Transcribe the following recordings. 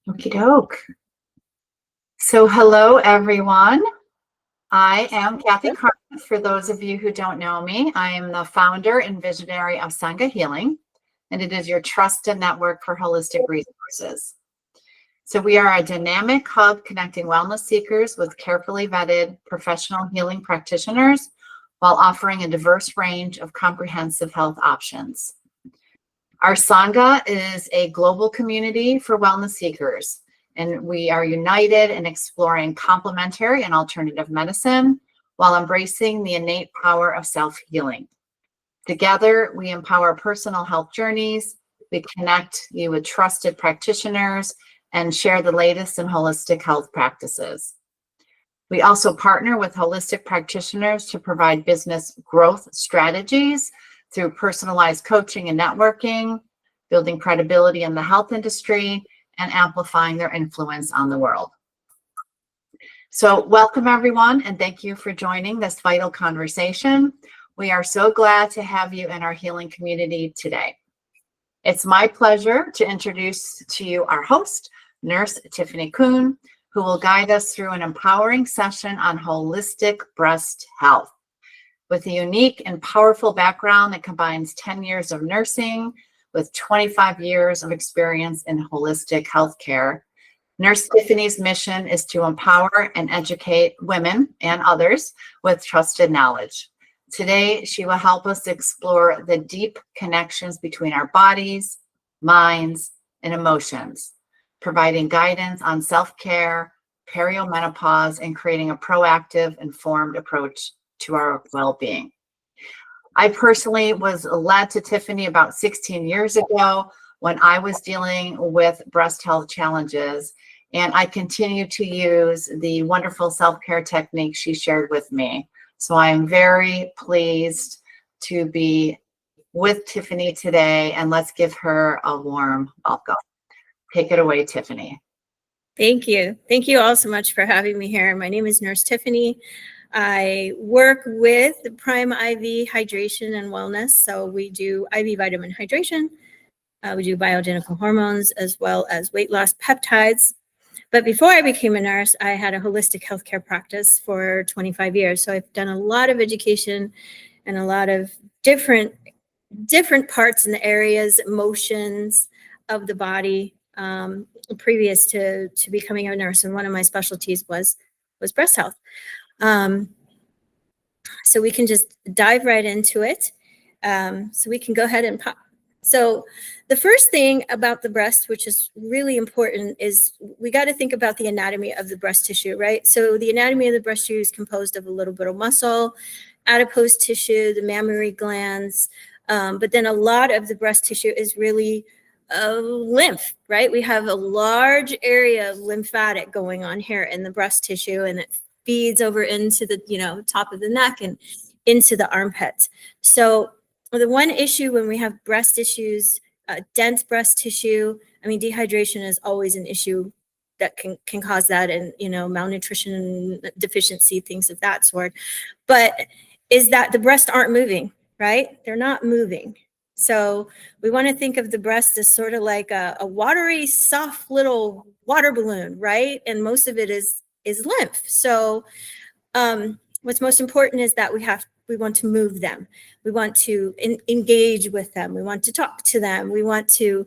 Okie doke. So hello, everyone. I am Kathy Carmen. For those of you who don't know me, I am the founder and visionary of Sangha Healing, and it is your trusted network for holistic resources. So we are a dynamic hub connecting wellness seekers with carefully vetted professional healing practitioners while offering a diverse range of comprehensive health options. Our Sangha is a global community for wellness seekers, and we are united in exploring complementary and alternative medicine while embracing the innate power of self-healing. Together, we empower personal health journeys, we connect you with trusted practitioners, and share the latest in holistic health practices. We also partner with holistic practitioners to provide business growth strategies through personalized coaching and networking, building credibility in the health industry, and amplifying their influence on the world. So welcome, everyone, and thank you for joining this vital conversation. We are so glad to have you in our healing community today. It's my pleasure to introduce to you our host, Nurse Tiffany Kuehn, who will guide us through an empowering session on holistic breast health. With a unique and powerful background that combines 10 years of nursing with 25 years of experience in holistic healthcare, Nurse Tiffany's mission is to empower and educate women and others with trusted knowledge. Today, she will help us explore the deep connections between our bodies, minds, and emotions, providing guidance on self-care, perimenopause, and creating a proactive, informed approach to our well-being. I personally was led to Tiffany about 16 years ago when I was dealing with breast health challenges, and I continue to use the wonderful self-care techniques she shared with me. So I'm very pleased to be with Tiffany today, and let's give her a warm welcome. Take it away, Tiffany. Thank you. Thank you all so much for having me here. My name is Nurse Tiffany. I work with Prime IV Hydration and Wellness. So we do IV vitamin hydration. We do bioidentical hormones as well as weight loss peptides. But before I became a nurse, I had a holistic healthcare practice for 25 years. So I've done a lot of education and a lot of different parts in the areas, emotions of the body previous to becoming a nurse. And one of my specialties was breast health. So we can just dive right into it. So we can go ahead and pop. So the first thing about the breast, which is really important, is we got to think about the anatomy of the breast tissue, right? So the anatomy of the breast tissue is composed of a little bit of muscle, adipose tissue, the mammary glands, but then a lot of the breast tissue is really lymph, right? We have a large area of lymphatic going on here in the breast tissue, and it feeds over into the, top of the neck and into the armpit. So the one issue when we have breast issues, dense breast tissue, dehydration is always an issue that can cause that, and, malnutrition, deficiency, things of that sort. But is that the breasts aren't moving, right? They're not moving. So we want to think of the breast as sort of like a watery, soft little water balloon, right? And most of it is lymph. So what's most important is that we want to move them. We want to engage with them. We want to talk to them. We want to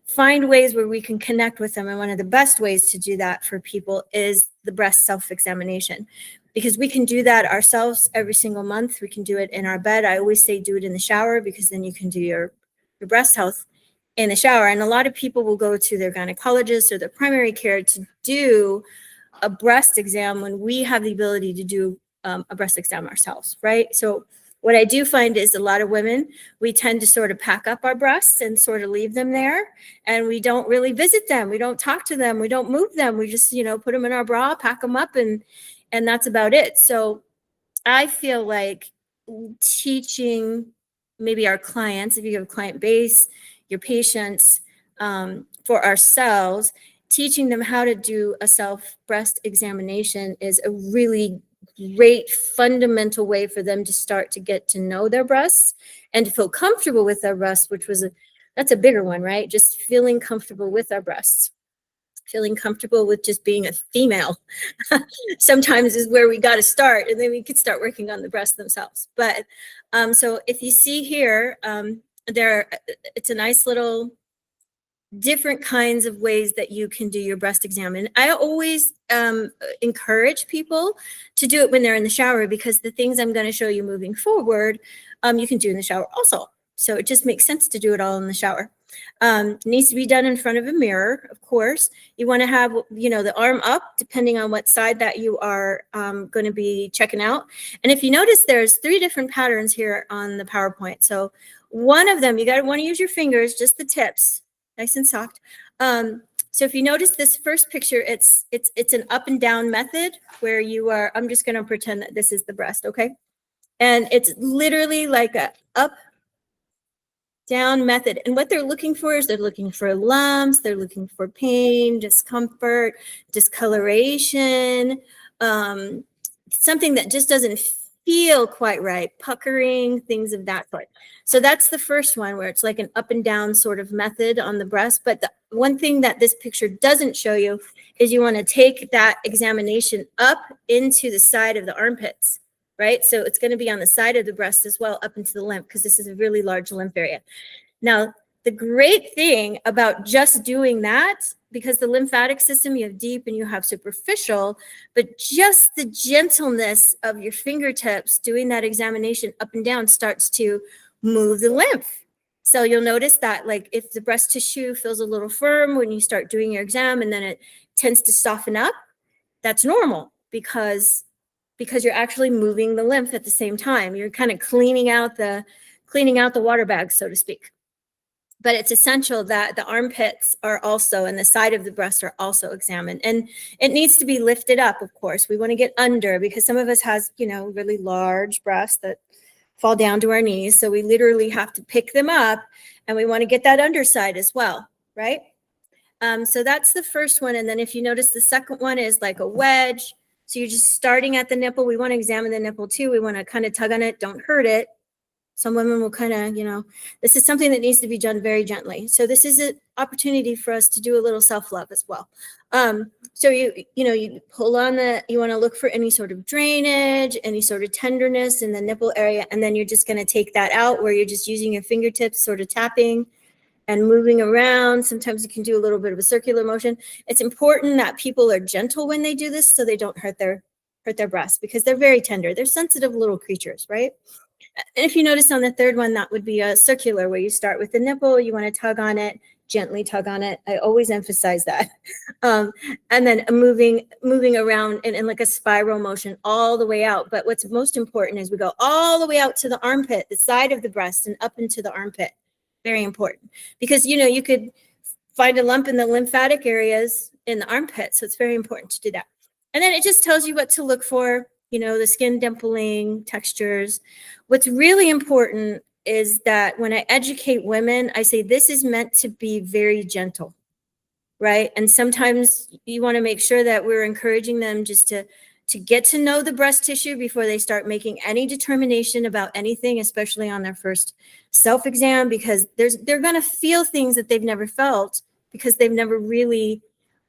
find ways where we can connect with them. And one of the best ways to do that for people is the breast self-examination, because we can do that ourselves every single month. We can do it in our bed. I always say do it in the shower, because then you can do your breast health in the shower. And a lot of people will go to their gynecologist or their primary care to do a breast exam when we have the ability to do a breast exam ourselves, right? So what I do find is a lot of women, we tend to sort of pack up our breasts and sort of leave them there, and we don't really visit them. We don't talk to them. We don't move them. We just, put them in our bra, pack them up, and that's about it. So I feel like teaching maybe our clients, if you have a client base, your patients, for ourselves, teaching them how to do a self breast examination is a really great fundamental way for them to start to get to know their breasts and to feel comfortable with their breasts, that's a bigger one, right? Just feeling comfortable with our breasts. feeling comfortable with just being a female sometimes is where we got to start, and then we could start working on the breasts themselves. But so if you see here, it's a nice little different kinds of ways that you can do your breast exam. And I always encourage people to do it when they're in the shower, because the things I'm going to show you moving forward, you can do in the shower also. So it just makes sense to do it all in the shower. It needs to be done in front of a mirror, of course. You want to have, the arm up, depending on what side that you are going to be checking out. And if you notice, there's 3 different patterns here on the PowerPoint. So one of them, you got to want to use your fingers, just the tips, nice and soft. So if you notice this first picture, it's an up and down method where you are, I'm just going to pretend that this is the breast, okay? And it's literally like a up, down method. And what they're looking for is they're looking for lumps, they're looking for pain, discomfort, discoloration, something that just doesn't feel quite right, puckering, things of that sort. So that's the first one, where it's like an up and down sort of method on the breast. But the one thing that this picture doesn't show you is you want to take that examination up into the side of the armpits, right? So it's going to be on the side of the breast as well, up into the lymph, because this is a really large lymph area. Now, the great thing about just doing that, because the lymphatic system, you have deep and you have superficial, but just the gentleness of your fingertips doing that examination up and down starts to move the lymph. So you'll notice that, like, if the breast tissue feels a little firm when you start doing your exam and then it tends to soften up, that's normal, because you're actually moving the lymph at the same time. You're kind of cleaning out the water bags, so to speak. But it's essential that the armpits are also, and the side of the breast are also examined. And it needs to be lifted up, of course. We want to get under, because some of us has, really large breasts that fall down to our knees. So we literally have to pick them up, and we want to get that underside as well, right? So that's the first one. And then if you notice, the second one is like a wedge. So you're just starting at the nipple. We want to examine the nipple too. We want to kind of tug on it. Don't hurt it. Some women will kind of, this is something that needs to be done very gently. So this is an opportunity for us to do a little self-love as well. So you pull on you want to look for any sort of drainage, any sort of tenderness in the nipple area. And then you're just going to take that out, where you're just using your fingertips, sort of tapping and moving around. Sometimes you can do a little bit of a circular motion. It's important that people are gentle when they do this, so they don't hurt their breasts, because they're very tender. They're sensitive little creatures, right? And if you notice on the third one, that would be a circular, where you start with the nipple, you want to tug on it, gently tug on it. I always emphasize that. And then moving around in like a spiral motion all the way out. But what's most important is we go all the way out to the armpit, the side of the breast, and up into the armpit. Very important, because, you could find a lump in the lymphatic areas in the armpit. So it's very important to do that. And then it just tells you what to look for, the skin dimpling, textures. What's really important is that when I educate women, I say this is meant to be very gentle, right? And sometimes you want to make sure that we're encouraging them just to get to know the breast tissue before they start making any determination about anything, especially on their first self-exam, because they're going to feel things that they've never felt, because they've never really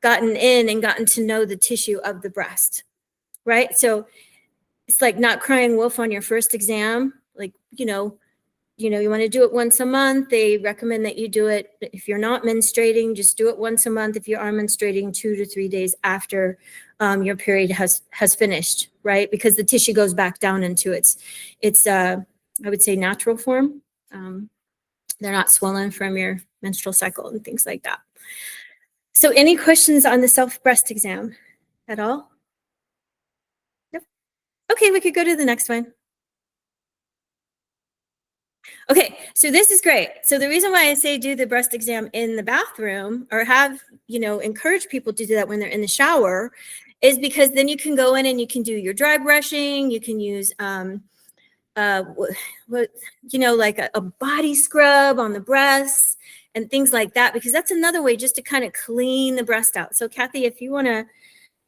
gotten in and gotten to know the tissue of the breast, right? So it's like not crying wolf on your first exam. Like, you want to do it once a month. They recommend that you do it, if you're not menstruating, just do it once a month. If you are menstruating, 2 to 3 days after your period has finished, right? Because the tissue goes back down into its I would say, natural form. They're not swollen from your menstrual cycle and things like that. So any questions on the self breast exam at all? Yep. Okay, we could go to the next one. Okay, so this is great. So the reason why I say do the breast exam in the bathroom, or have, encourage people to do that when they're in the shower, is because then you can go in and you can do your dry brushing. You can use, like a body scrub on the breasts and things like that, because that's another way just to kind of clean the breast out. So Kathy, if you want to,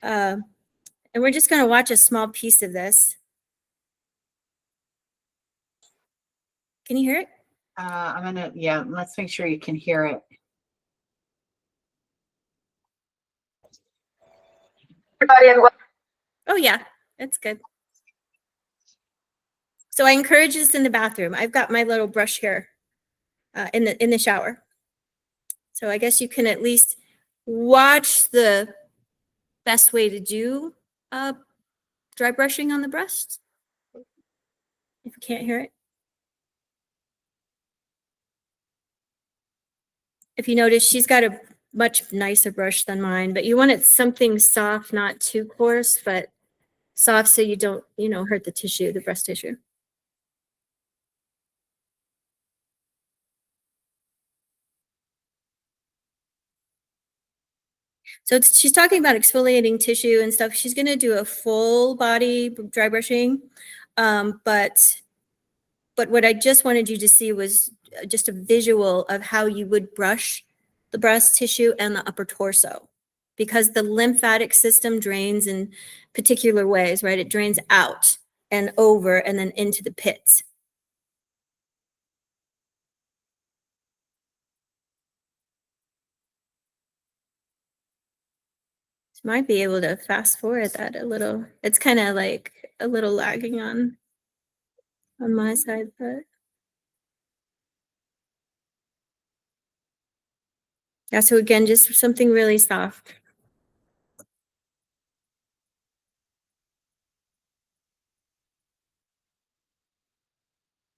and we're just going to watch a small piece of this. Can you hear it? Let's make sure you can hear it. Oh yeah, that's good. So I encourage this in the bathroom. I've got my little brush here in the shower. So I guess you can at least watch the best way to do dry brushing on the breast, if you can't hear it. If you notice, she's got a much nicer brush than mine, but you want it something soft, not too coarse, but soft so you don't, hurt the tissue, the breast tissue. So she's talking about exfoliating tissue and stuff. She's going to do a full body dry brushing, but what I just wanted you to see was just a visual of how you would brush the breast tissue and the upper torso, because the lymphatic system drains in particular ways, right? It drains out and over and then into the pits. Might be able to fast forward that a little. It's kind of like a little lagging on my side, but yeah, so again, just something really soft.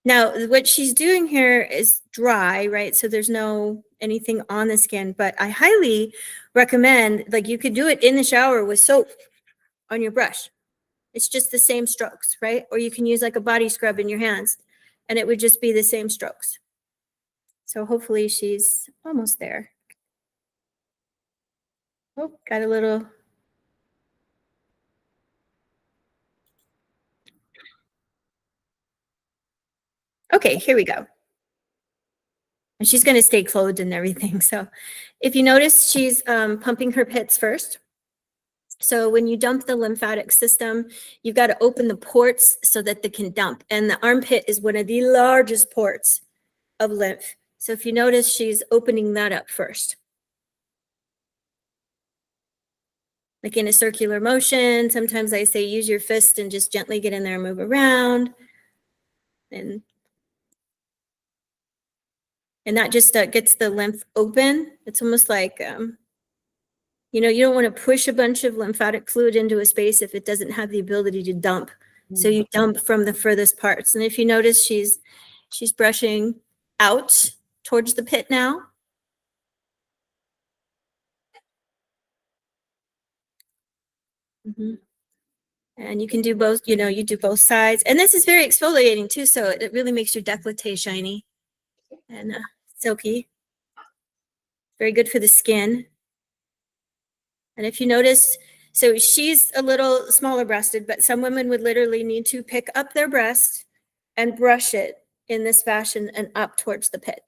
Now, what she's doing here is dry, right? So there's no anything on the skin, but I highly recommend, like, you could do it in the shower with soap on your brush. It's just the same strokes, right? Or you can use like a body scrub in your hands and it would just be the same strokes. So hopefully she's almost there. Oh, got a little. Okay, here we go. And she's going to stay clothed and everything. So if you notice, she's pumping her pits first. So when you dump the lymphatic system, you've got to open the ports so that they can dump. And the armpit is one of the largest ports of lymph. So if you notice, she's opening that up first. Like in a circular motion. Sometimes I say use your fist and just gently get in there and move around. And that just gets the lymph open. It's almost like, you don't want to push a bunch of lymphatic fluid into a space if it doesn't have the ability to dump. So you dump from the furthest parts. And if you notice, she's brushing out towards the pit now. Mm-hmm. And you can do both, you do both sides. And this is very exfoliating too, so it really makes your décolleté shiny and silky. Very good for the skin. And if you notice, so she's a little smaller breasted, but some women would literally need to pick up their breast and brush it in this fashion and up towards the pit.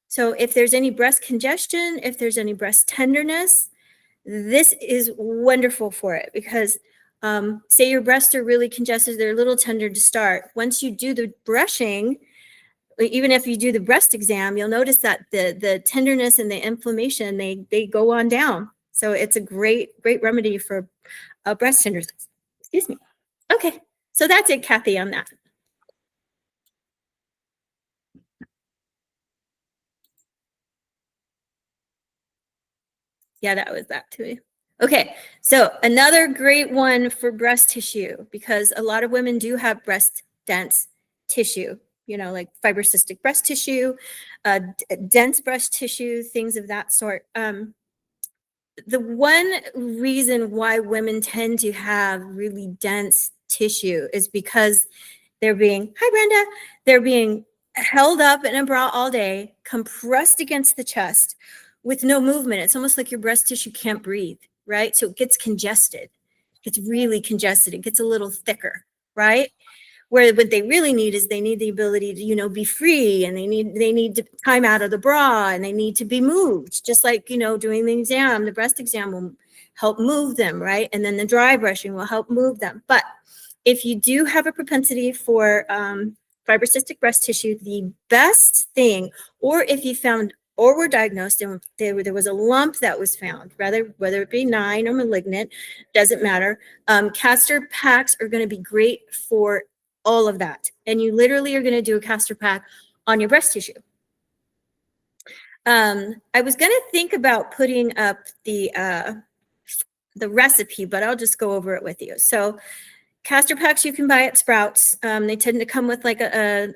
So if there's any breast congestion, if there's any breast tenderness, this is wonderful for it, because say your breasts are really congested, they're a little tender to start. Once you do the brushing, even if you do the breast exam, you'll notice that the tenderness and the inflammation, they go on down. So it's a great remedy for breast tenderness. Excuse me. Okay, so that's it, Kathy, on that. Yeah, that was that too. Okay, so another great one for breast tissue, because a lot of women do have breast dense tissue, like fibrocystic breast tissue, dense breast tissue, things of that sort. The one reason why women tend to have really dense tissue is because they're being held up in a bra all day, compressed against the chest with no movement. It's almost like your breast tissue can't breathe, right? So it gets congested. It gets really congested. It gets a little thicker, right? Where what they really need is they need the ability to, be free, and they need time out of the bra, and they need to be moved, just like, doing the breast exam will help move them, right? And then the dry brushing will help move them. But if you do have a propensity for fibrocystic breast tissue, the best thing, or if you found or were diagnosed and there was a lump that was found, whether it be benign or malignant, doesn't matter. Castor packs are going to be great for all of that. And you literally are going to do a castor pack on your breast tissue. I was going to think about putting up the recipe, but I'll just go over it with you. So castor packs you can buy at Sprouts. They tend to come with like a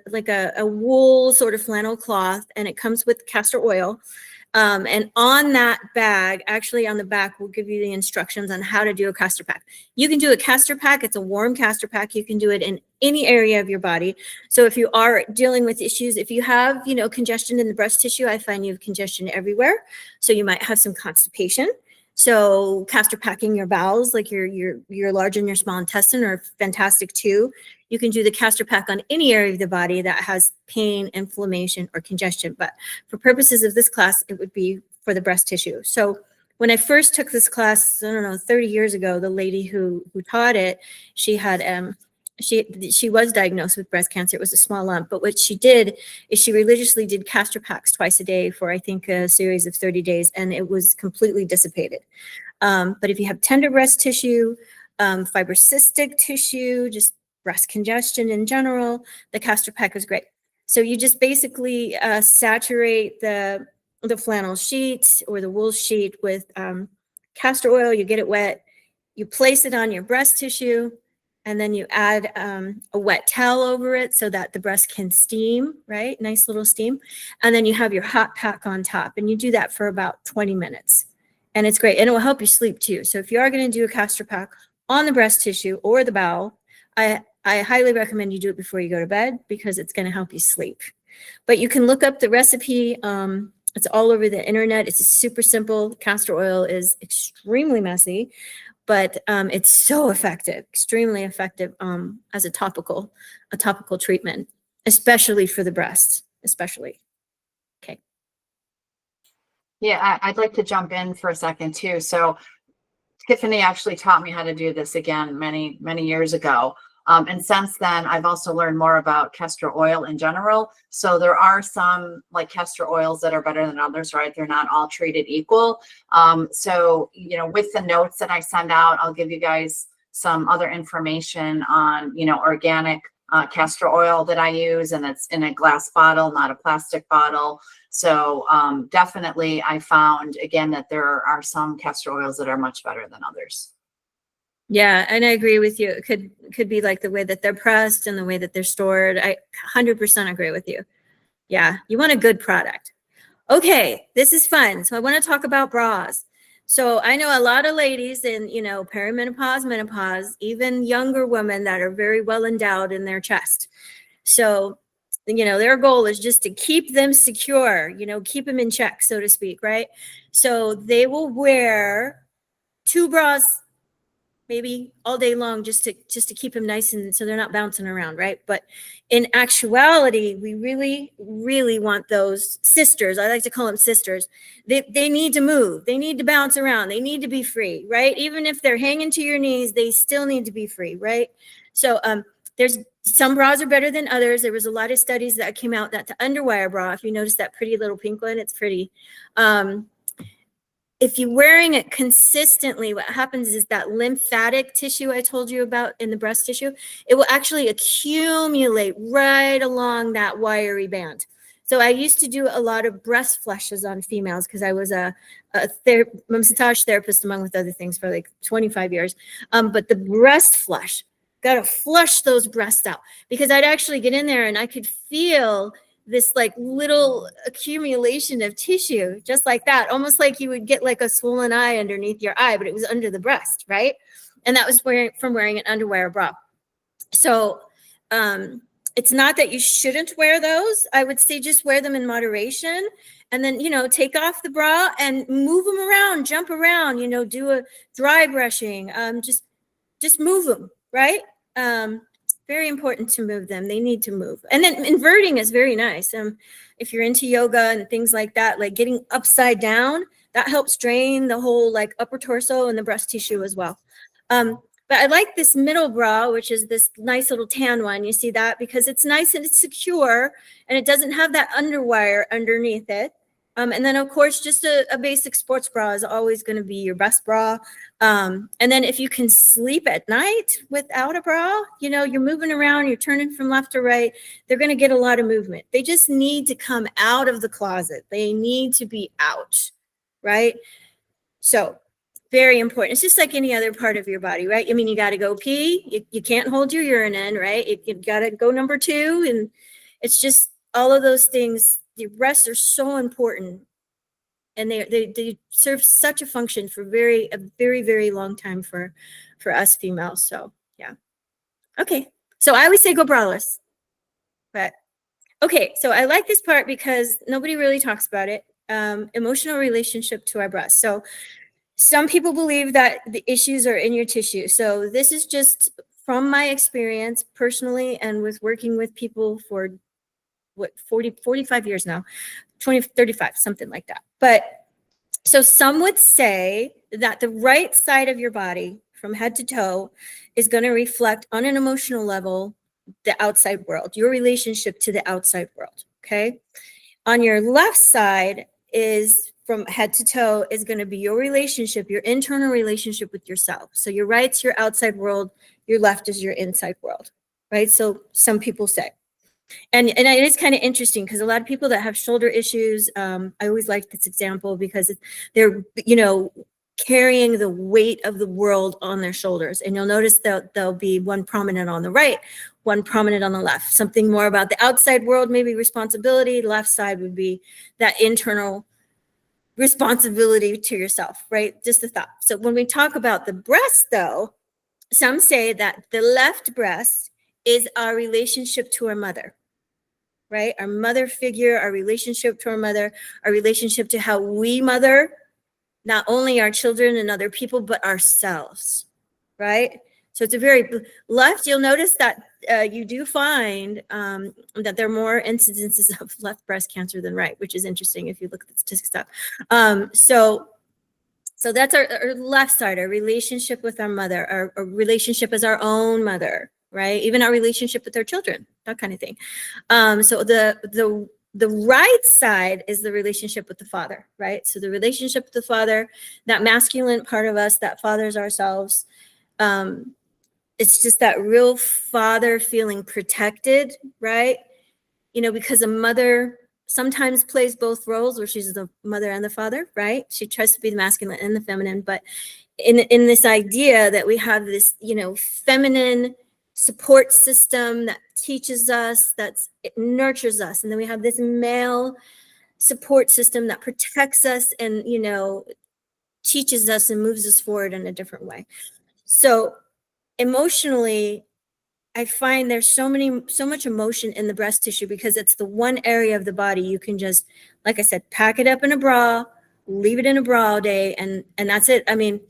wool sort of flannel cloth, and it comes with castor oil. And on that bag, actually on the back, we'll give you the instructions on how to do a castor pack. You can do a castor pack. It's a warm castor pack. You can do it in any area of your body. So if you are dealing with issues, if you have, congestion in the breast tissue, I find you have congestion everywhere. So you might have some constipation. So castor packing your bowels, like your large and your small intestine, are fantastic too. You can do the castor pack on any area of the body that has pain, inflammation, or congestion. But for purposes of this class, it would be for the breast tissue. So when I first took this class, 30 years ago, the lady who taught it, she had she was diagnosed with breast cancer. It was a small lump, but what she did is she religiously did castor packs twice a day for, I think, a series of 30 days, and it was completely dissipated. But if you have tender breast tissue, fibrocystic tissue, just breast congestion in general, the castor pack is great. So you just basically saturate the flannel sheet or the wool sheet with castor oil. You get it wet, you place it on your breast tissue, and then you add a wet towel over it so that the breast can steam, right? Nice little steam. And then you have your hot pack on top, and you do that for about 20 minutes. And it's great. And it will help you sleep too. So if you are going to do a castor pack on the breast tissue or the bowel, I highly recommend you do it before you go to bed, because it's going to help you sleep. But you can look up the recipe. It's all over the internet. It's super simple. Castor oil is extremely messy, but it's so effective, extremely effective as a topical treatment, especially for the breast, especially. Okay. Yeah, I'd like to jump in for a second too. So Tiffany actually taught me how to do this again many, many years ago. And since then, I've also learned more about castor oil in general. So there are some like castor oils that are better than others, right? They're not all treated equal. So, with the notes that I send out, I'll give you guys some other information on, organic castor oil that I use, and it's in a glass bottle, not a plastic bottle. So definitely I found, again, that there are some castor oils that are much better than others. Yeah, and I agree with you. It could be like the way that they're pressed and the way that they're stored. I 100% agree with you. Yeah, you want a good product. Okay, this is fun. So I want to talk about bras. So I know a lot of ladies in, perimenopause, menopause, even younger women that are very well endowed in their chest. So, their goal is just to keep them secure, keep them in check, so to speak, right? So they will wear 2 bras maybe all day long just to keep them nice, and so they're not bouncing around, right? But in actuality, we really, really want those sisters. I like to call them sisters. They need to move. They need to bounce around. They need to be free, right? Even if they're hanging to your knees, they still need to be free, right? So there's some bras are better than others. There was a lot of studies that came out that the underwire bra, if you notice that pretty little pink one, it's pretty. If you're wearing it consistently, what happens is that lymphatic tissue I told you about in the breast tissue, it will actually accumulate right along that wiry band. So I used to do a lot of breast flushes on females because I was a massage therapist, among with other things, for like 25 years. But the breast flush, got to flush those breasts out, because I'd actually get in there and I could feel this like little accumulation of tissue, just like that, almost like you would get like a swollen eye underneath your eye, but it was under the breast, right? And that was from wearing an underwire bra. So it's not that you shouldn't wear those. I would say just wear them in moderation, and then, take off the bra and move them around, jump around, do a dry brushing, just move them, right? Very important to move them. They need to move. And then inverting is very nice. If you're into yoga and things like that, like getting upside down, that helps drain the whole like upper torso and the breast tissue as well. But I like this middle bra, which is this nice little tan one. You see that? Because it's nice and it's secure, and it doesn't have that underwire underneath it. And then, of course, just a basic sports bra is always going to be your best bra. And then if you can sleep at night without a bra, you're moving around, you're turning from left to right, they're going to get a lot of movement. They just need to come out of the closet. They need to be out, right? So very important. It's just like any other part of your body, right? I mean, you got to go pee. You can't hold your urine in, right? You got to go number 2. And it's just all of those things. The breasts are so important, and they serve such a function for a very, very long time for us females. So yeah. Okay. So I always say go braless, but okay. So I like this part because nobody really talks about it. Emotional relationship to our breasts. So some people believe that the issues are in your tissue. So this is just from my experience personally, and with working with people for 45 years now, 20, 35, something like that. But so some would say that the right side of your body from head to toe is going to reflect on an emotional level the outside world, your relationship to the outside world. Okay. On your left side is from head to toe is going to be your relationship, your internal relationship with yourself. So your right's your outside world, your left is your inside world, right? So some people say. And it is kind of interesting because a lot of people that have shoulder issues, I always like this example because they're, carrying the weight of the world on their shoulders. And you'll notice that there'll be one prominent on the right, one prominent on the left. Something more about the outside world, maybe responsibility. The left side would be that internal responsibility to yourself, right? Just a thought. So when we talk about the breast, though, some say that the left breast is our relationship to our mother, right? Our mother figure, our relationship to our mother, our relationship to how we mother not only our children and other people, but ourselves, right? So it's a very left. You'll notice that you do find that there are more incidences of left breast cancer than right, which is interesting if you look at the statistics up. So that's our left side, our relationship with our mother, our relationship as our own mother, right? Even our relationship with our children, that kind of thing. So the right side is the relationship with the father, right? So the relationship with the father, that masculine part of us that fathers ourselves, it's just that real father feeling protected, right? Because a mother sometimes plays both roles where she's the mother and the father, right? She tries to be the masculine and the feminine, but in this idea that we have this, feminine support system that teaches us, it nurtures us. And then we have this male support system that protects us and, teaches us and moves us forward in a different way. So emotionally, I find there's so much emotion in the breast tissue because it's the one area of the body you can just, like I said, pack it up in a bra, leave it in a bra all day, and that's it. I mean,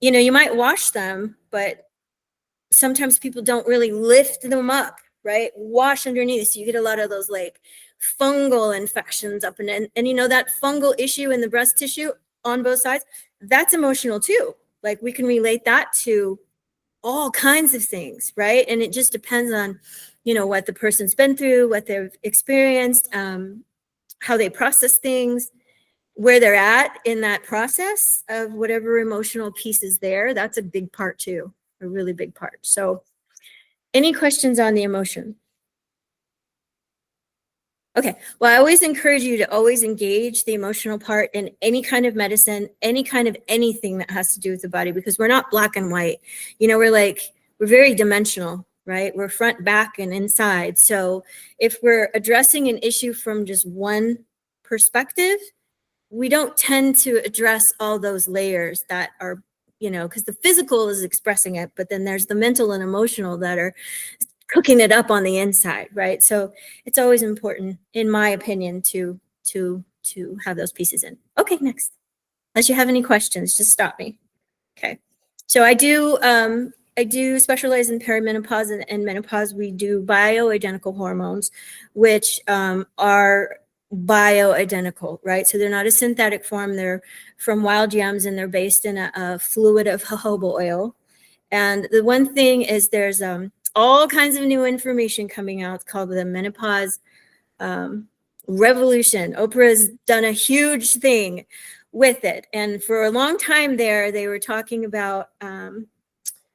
you might wash them, but sometimes people don't really lift them up, right? Wash underneath. So you get a lot of those like fungal infections up and that fungal issue in the breast tissue on both sides, that's emotional too. Like we can relate that to all kinds of things, right? And it just depends on, what the person's been through, what they've experienced, how they process things, where they're at in that process of whatever emotional piece is there. That's a big part too, a really big part. So any questions on the emotion? Okay, well, I always encourage you to always engage the emotional part in any kind of medicine, any kind of anything that has to do with the body, because we're not black and white. We're very dimensional, right? We're front, back, and inside. So if we're addressing an issue from just one perspective, we don't tend to address all those layers that are, because the physical is expressing it, but then there's the mental and emotional that are cooking it up on the inside, right? So it's always important, in my opinion, to have those pieces in. Okay, next. Unless you have any questions, just stop me. Okay. So I do specialize in perimenopause and menopause. We do bioidentical hormones, which are bioidentical, right? So they're not a synthetic form. They're from wild yams, and they're based in a fluid of jojoba oil. And the one thing is there's all kinds of new information coming out called the menopause revolution. Oprah has done a huge thing with it. And for a long time there, they were talking about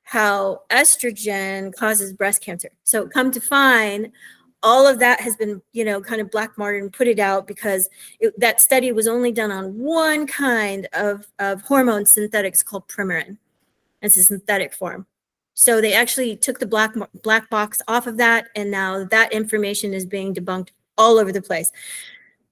how estrogen causes breast cancer. So come to find, all of that has been, kind of black marked and put it out because that study was only done on one kind of hormone synthetics called Premarin. It's a synthetic form. So they actually took the black box off of that, and now that information is being debunked all over the place.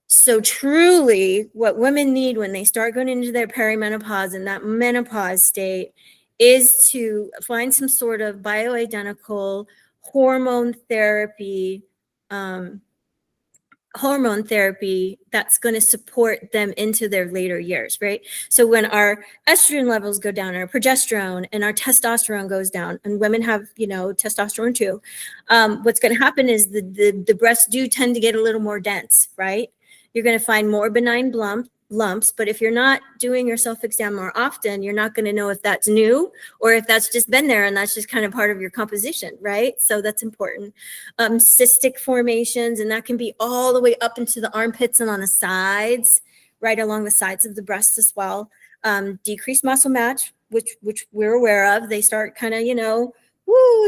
So truly, what women need when they start going into their perimenopause and that menopause state is to find some sort of bioidentical hormone therapy that's going to support them into their later years, right? So when our estrogen levels go down, our progesterone and our testosterone goes down, and women have, testosterone too, what's going to happen is the breasts do tend to get a little more dense, right? You're going to find more benign lumps, but if you're not doing your self-exam more often, you're not going to know if that's new or if that's just been there and that's just kind of part of your composition, right? So that's important. Cystic formations, and that can be all the way up into the armpits and on the sides, right along the sides of the breasts as well. Decreased muscle mass, which we're aware of. They start kind of,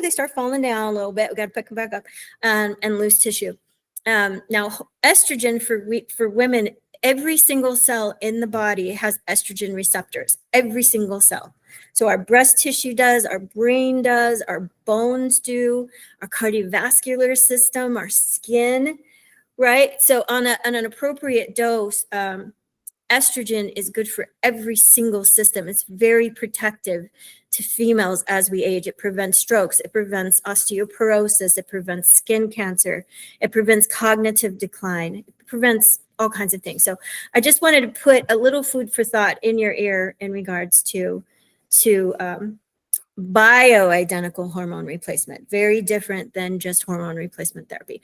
they start falling down a little bit. We got to pick them back up, and loose tissue. Now, estrogen for women, every single cell in the body has estrogen receptors, every single cell. So our breast tissue does, our brain does, our bones do, our cardiovascular system, our skin, right? So on an appropriate dose, estrogen is good for every single system. It's very protective to females as we age. It prevents strokes. It prevents osteoporosis. It prevents skin cancer. It prevents cognitive decline. It prevents all kinds of things. So I just wanted to put a little food for thought in your ear in regards to bioidentical hormone replacement. Very different than just hormone replacement therapy.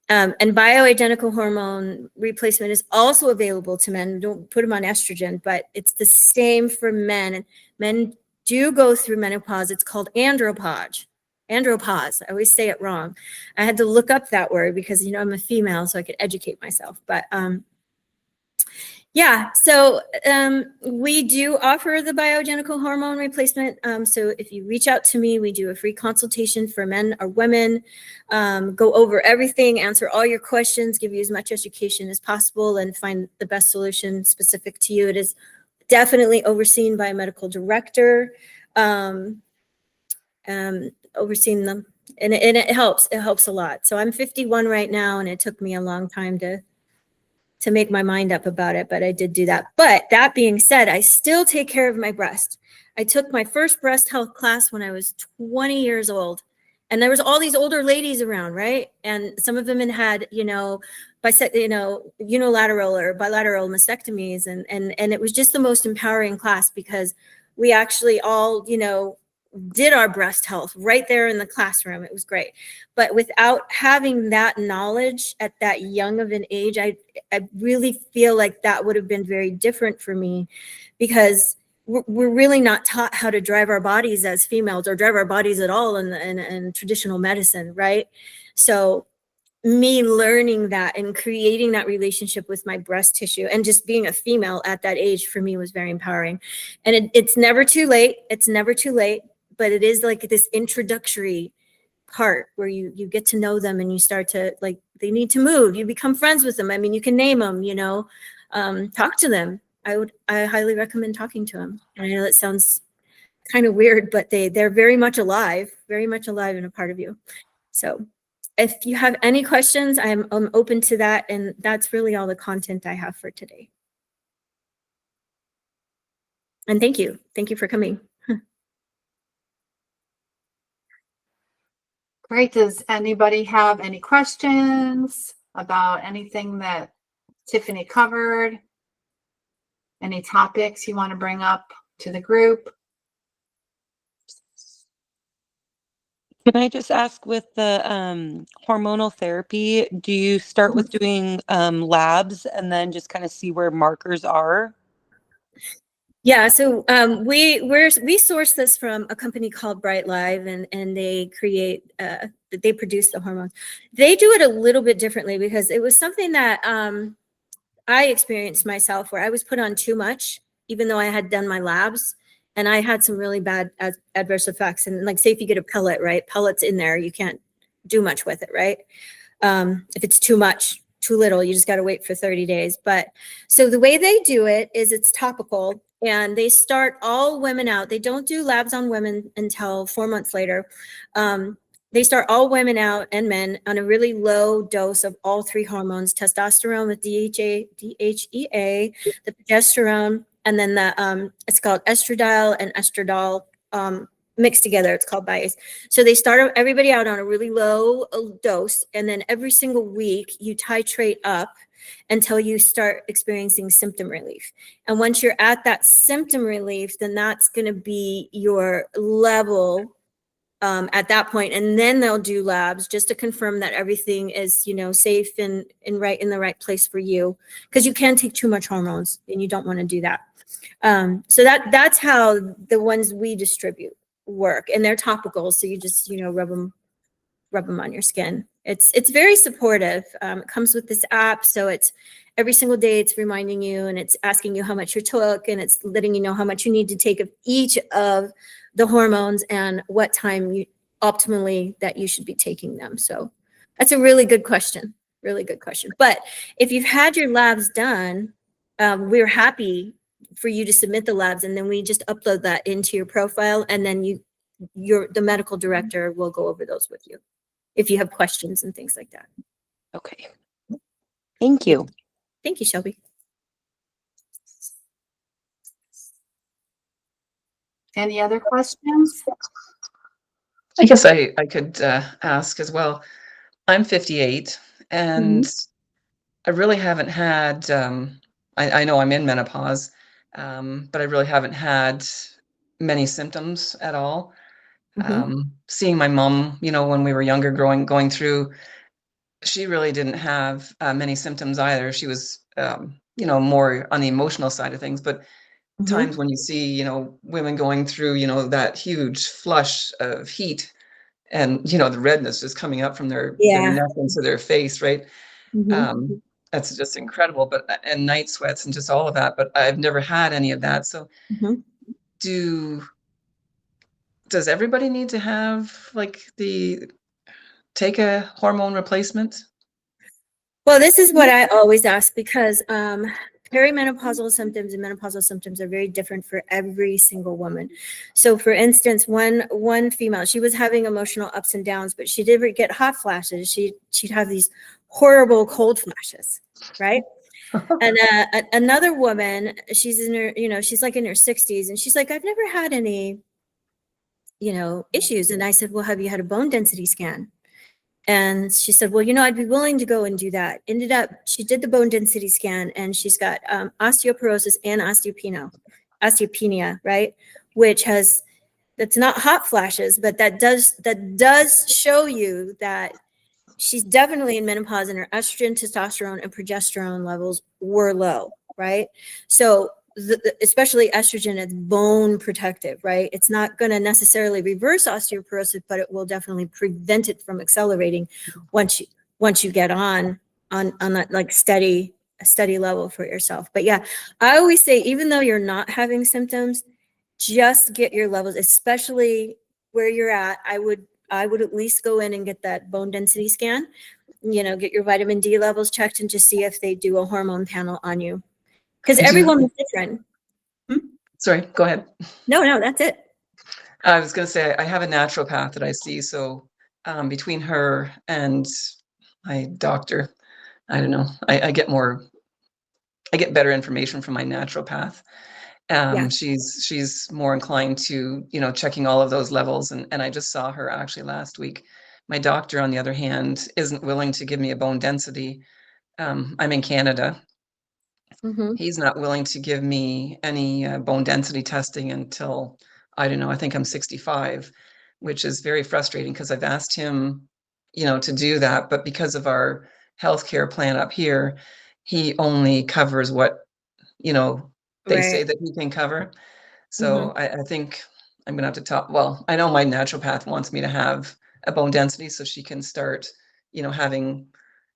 And bioidentical hormone replacement is also available to men. Don't put them on estrogen, but it's the same for men. And men do go through menopause. It's called andropause. Andropause. I always say it wrong. I had to look up that word because, I'm a female, so I could educate myself. But yeah, so we do offer the bioidentical hormone replacement. So if you reach out to me, we do a free consultation for men or women, go over everything, answer all your questions, give you as much education as possible, and find the best solution specific to you. It is definitely overseen by a medical director, overseeing them, and it helps. It helps a lot. So I'm 51 right now, and it took me a long time to make my mind up about it, but I did do that. But that being said, I still take care of my breast. I took my first breast health class when I was 20 years old, and there was all these older ladies around, right? And some of them had, unilateral or bilateral mastectomies, and it was just the most empowering class because we actually all, did our breast health right there in the classroom. It was great. But without having that knowledge at that young of an age, I really feel like that would have been very different for me because we're really not taught how to drive our bodies as females or drive our bodies at all in traditional medicine, right? So me learning that and creating that relationship with my breast tissue and just being a female at that age for me was very empowering. And it's never too late. It's never too late. But it is like this introductory part where you get to know them and you start to, like, they need to move. You become friends with them. I mean, you can name them, talk to them. I highly recommend talking to them. And I know that sounds kind of weird, but they're very much alive and a part of you. So if you have any questions, I'm open to that. And that's really all the content I have for today. And thank you. Thank you for coming. Great. Does anybody have any questions about anything that Tiffany covered? Any topics you want to bring up to the group? Can I just ask, with the hormonal therapy, do you start with doing labs and then just kind of see where markers are? Yeah, so we source this from a company called Bright Live, and they create that they produce the hormones. They do it a little bit differently because it was something that I experienced myself where I was put on too much, even though I had done my labs, and I had some really bad adverse effects. And like, say if you get a pellet, right? Pellets in there, you can't do much with it, right? If it's too much, too little, you just got to wait for 30 days. But so the way they do it is it's topical, and they start all women out. They don't do labs on women until 4 months later. They start all women out and men on a really low dose of all three hormones: testosterone with DHEA, the progesterone, and then the it's called estradiol and estradiol mixed together. It's called bias. So they start everybody out on a really low dose, and then every single week you titrate up until you start experiencing symptom relief. And once you're at that symptom relief, then that's going to be your level at that point. And then they'll do labs just to confirm that everything is, safe and right in the right place for you, because you can take too much hormones and you don't want to do that. So that's how the ones we distribute work, and they're topical. So you just, rub them on your skin. It's very supportive. It comes with this app. So it's every single day it's reminding you, and it's asking you how much you took, and it's letting you know how much you need to take of each of the hormones and what time you optimally that you should be taking them. So that's a really good question. Really good question. But if you've had your labs done, we're happy for you to submit the labs, and then we just upload that into your profile, and then the medical director will go over those with you if you have questions and things like that. Okay. Thank you. Thank you, Shelby. Any other questions? I guess I could ask as well. I'm 58, and I really haven't had, I know I'm in menopause, but I really haven't had many symptoms at all. Seeing my mom, when we were younger, going through, she really didn't have many symptoms either. She was, more on the emotional side of things, but times when you see, women going through, that huge flush of heat, and the redness just coming up from their neck into their face, right? That's just incredible. But and night sweats and just all of that. But I've never had any of that. So does everybody need to have take a hormone replacement? Well, this is what I always ask, because perimenopausal symptoms and menopausal symptoms are very different for every single woman. So for instance, one female, she was having emotional ups and downs, but she did get hot flashes. She'd have these horrible cold flashes, right? And another woman, she's in her, she's like in her 60s, and she's like, I've never had any, issues. And I said, well, have you had a bone density scan? And she said, well, I'd be willing to go and do that. Ended up, she did the bone density scan, and she's got osteoporosis and osteopenia, right? That's not hot flashes, but that does show you that she's definitely in menopause, and her estrogen, testosterone, and progesterone levels were low, right? So especially estrogen, it's bone protective, right? It's not going to necessarily reverse osteoporosis, but it will definitely prevent it from accelerating once you get on that like steady level for yourself. But yeah, I always say, even though you're not having symptoms, just get your levels, especially where you're at. I would at least go in and get that bone density scan, get your vitamin D levels checked, and just see if they do a hormone panel on you. Because everyone is different. Sorry, go ahead. No, that's it. I was going to say, I have a naturopath that I see. So between her and my doctor, I don't know, I get better information from my naturopath. She's more inclined to, checking all of those levels. And I just saw her actually last week. My doctor, on the other hand, isn't willing to give me a bone density. I'm in Canada. He's not willing to give me any bone density testing until, I don't know, I think I'm 65, which is very frustrating, because I've asked him, to do that. But because of our healthcare plan up here, he only covers what, they say that he can cover. So I think I'm going to have to talk. Well, I know my naturopath wants me to have a bone density so she can start,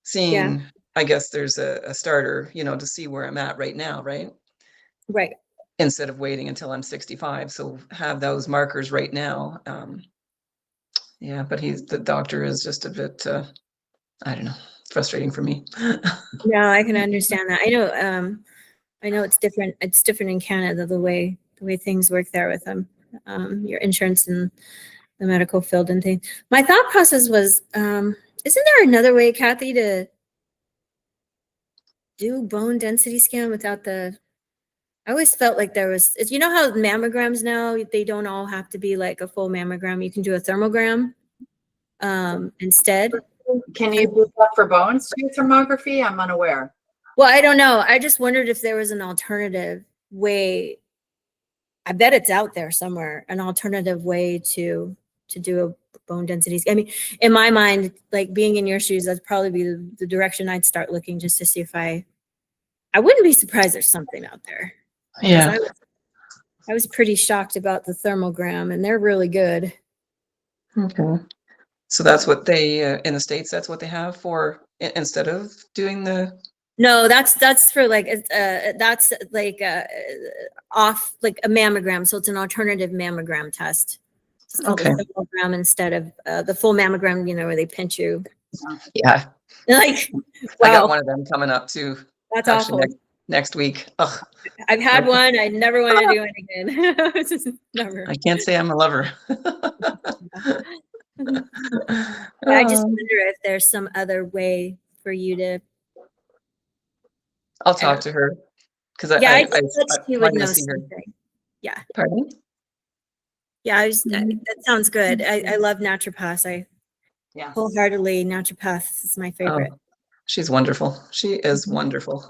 seeing, I guess there's a starter, to see where I'm at right now, right? Right. Instead of waiting until I'm 65. So have those markers right now. Yeah, but the doctor is just a bit, I don't know, frustrating for me. No, I can understand that. I know it's different. It's different in Canada, the way things work there with your insurance and the medical field and things. My thought process was, isn't there another way, Kathy, to do bone density scan without I always felt like there was, you know how mammograms now, they don't all have to be like a full mammogram. You can do a thermogram instead. Can you do that for bones too, thermography? I'm unaware. Well, I don't know. I just wondered if there was an alternative way. I bet it's out there somewhere, an alternative way to do a bone density. I mean, in my mind, like being in your shoes, that'd probably be the direction I'd start looking, just to see if I wouldn't be surprised there's something out there. Yeah. I was pretty shocked about the thermogram, and they're really good. Okay. So that's what they, in the States, that's what they have for, instead of doing the. No, that's for like, that's like off, like a mammogram. So it's an alternative mammogram test. It's called Okay. a thermogram instead of the full mammogram, where they pinch you. Yeah. Like, I got wow, one of them coming up too. that's Actually, awful. next week. Ugh, I've had one. I never want to do it again. It's just never. I can't say I'm a lover. I just wonder if there's some other way for you to. I'll talk to her because Yeah, I I just thought she would know something. Yeah. Pardon? Yeah, that sounds good. I love naturopaths. Yeah. Wholeheartedly, naturopaths is my favorite. Oh, she's wonderful. She is wonderful.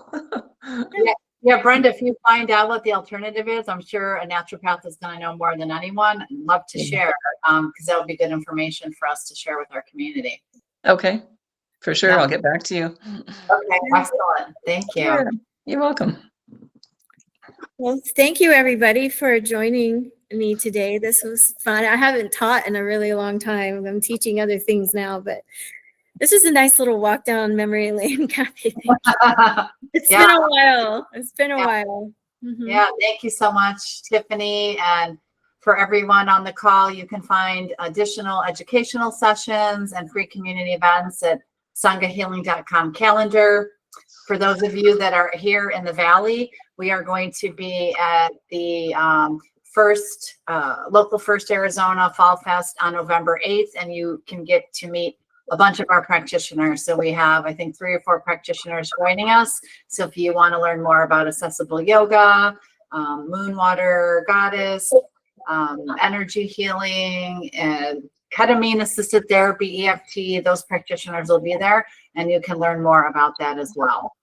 Yeah, Brenda, if you find out what the alternative is, I'm sure a naturopath is going to know more than anyone. I'd love to share because that would be good information for us to share with our community. Okay, for sure. Yeah. I'll get back to you. Okay, excellent. Thank you. Yeah, you're welcome. Well, thank you everybody for joining me today. This was fun. I haven't taught in a really long time. I'm teaching other things now, but this is a nice little walk down memory lane, Kathy. Thank you. It's been a while. It's been a while. Mm-hmm. Yeah, thank you so much, Tiffany. And for everyone on the call, you can find additional educational sessions and free community events at sanghahealing.com calendar. For those of you that are here in the Valley, we are going to be at the Local First Arizona Fall Fest on November 8th, and you can get to meet a bunch of our practitioners. So we have, I think, 3 or 4 practitioners joining us. So if you want to learn more about accessible yoga, moon water goddess, energy healing, and ketamine assisted therapy, EFT, those practitioners will be there, and you can learn more about that as well.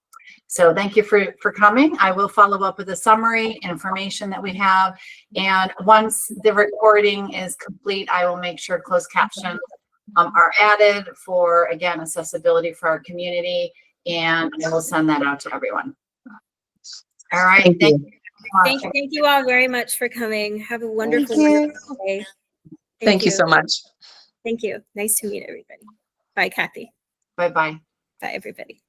So thank you for coming. I will follow up with a summary information that we have. And once the recording is complete, I will make sure closed captions are added for, again, accessibility for our community. And I will send that out to everyone. All right. Thank you. Thank you all very much for coming. Have a wonderful day. Thank you so much. Thank you. Nice to meet everybody. Bye, Kathy. Bye-bye. Bye, everybody.